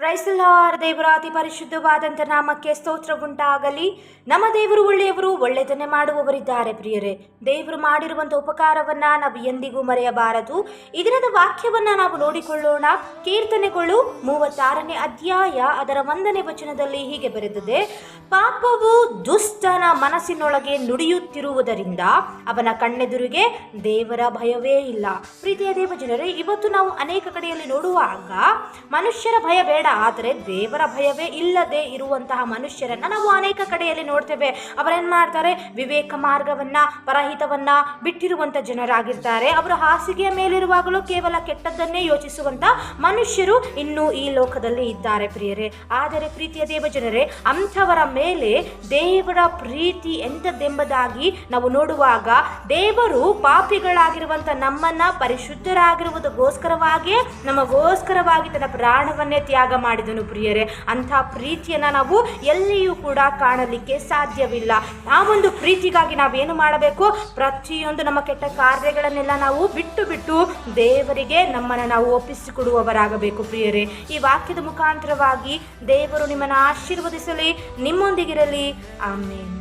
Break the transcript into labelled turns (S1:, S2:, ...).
S1: Price the lord. ದೇವರ ಅತಿ ಪರಿಶುದ್ಧವಾದಂಥ ನಾಮಕ್ಕೆ ಸ್ತೋತ್ರ ಉಂಟಾಗಲಿ. ನಮ್ಮ ದೇವರು ಒಳ್ಳೆಯವರು, ಒಳ್ಳೆಯದನ್ನೇ ಮಾಡುವವರಿದ್ದಾರೆ. ಪ್ರಿಯರೇ, ದೇವರು ಮಾಡಿರುವಂಥ ಉಪಕಾರವನ್ನು ನಾವು ಎಂದಿಗೂ ಮರೆಯಬಾರದು. ಈ ದಿನದ ವಾಕ್ಯವನ್ನು ನಾವು ನೋಡಿಕೊಳ್ಳೋಣ. ಕೀರ್ತನೆಗಳು 36ನೇ ಅಧ್ಯಾಯ ಅದರ 1ನೇ ವಚನದಲ್ಲಿ ಹೀಗೆ ಬರೆದಿದೆ: ಪಾಪವು ದುಷ್ಟನ ಮನಸ್ಸಿನೊಳಗೆ ನುಡಿಯುತ್ತಿರುವುದರಿಂದ ಅವನ ಕಣ್ಣೆದುರಿಗೆ ದೇವರ ಭಯವೇ ಇಲ್ಲ. ಪ್ರೀತಿಯ ದೇವಜನರೇ, ಇವತ್ತು ನಾವು ಅನೇಕ ಕಡೆಯಲ್ಲಿ ನೋಡುವಾಗ ಮನುಷ್ಯರ ಭಯ ಬೇಡ, ಆದರೆ ದೇವರ ಭಯವೇ ಇಲ್ಲದೆ ಇರುವಂತಹ ಮನುಷ್ಯರನ್ನ ನಾವು ಅನೇಕ ಕಡೆಯಲ್ಲಿ ನೋಡ್ತೇವೆ. ಅವರೇನ್ ಮಾಡ್ತಾರೆ? ವಿವೇಕ ಮಾರ್ಗವನ್ನ, ಪರಹಿತವನ್ನ ಬಿಟ್ಟಿರುವಂತ ಜನರಾಗಿರ್ತಾರೆ. ಅವರು ಹಾಸಿಗೆಯ ಮೇಲಿರುವಾಗಲೂ ಕೇವಲ ಕೆಟ್ಟದ್ದನ್ನೇ ಯೋಚಿಸುವಂತ ಮನುಷ್ಯರು ಇನ್ನೂ ಈ ಲೋಕದಲ್ಲಿ ಇದ್ದಾರೆ ಪ್ರಿಯರೇ. ಆದರೆ ಪ್ರೀತಿಯ ದೇವಜನರೇ, ಅಂಥವರ ಮೇಲೆ ದೇವರ ಪ್ರೀತಿ ಎಂಥದ್ದೆಂಬುದಾಗಿ ನಾವು ನೋಡುವಾಗ, ದೇವರು ಪಾಪಿಗಳಾಗಿರುವಂತ ನಮ್ಮನ್ನ ಪರಿಶುದ್ಧರಾಗಿರುವುದಕ್ಕೋಸ್ಕರವಾಗಿಯೇ ನಮಗೋಸ್ಕರವಾಗಿ ತನ್ನ ಪ್ರಾಣವನ್ನೇ ತ್ಯಾಗ ಮಾಡಿದನು ಪ್ರಿಯರೇ. ಅಂಥ ಪ್ರೀತಿಯನ್ನು ನಾವು ಎಲ್ಲಿಯೂ ಕೂಡ ಕಾಣಲಿಕ್ಕೆ ಸಾಧ್ಯವಿಲ್ಲ. ಆ ಒಂದು ಪ್ರೀತಿಗಾಗಿ ನಾವೇನು ಮಾಡಬೇಕು? ಪ್ರತಿಯೊಂದು ನಮ್ಮ ಕೆಟ್ಟ ಕಾರ್ಯಗಳನ್ನೆಲ್ಲ ನಾವು ಬಿಟ್ಟು ದೇವರಿಗೆ ನಮ್ಮನ್ನು ನಾವು ಒಪ್ಪಿಸಿಕೊಡುವವರಾಗಬೇಕು ಪ್ರಿಯರೇ. ಈ ವಾಕ್ಯದ ಮುಖಾಂತರವಾಗಿ ದೇವರು ನಿಮ್ಮನ್ನು ಆಶೀರ್ವದಿಸಲಿ, ನಿಮ್ಮೊಂದಿಗಿರಲಿ. ಆಮೇನ್.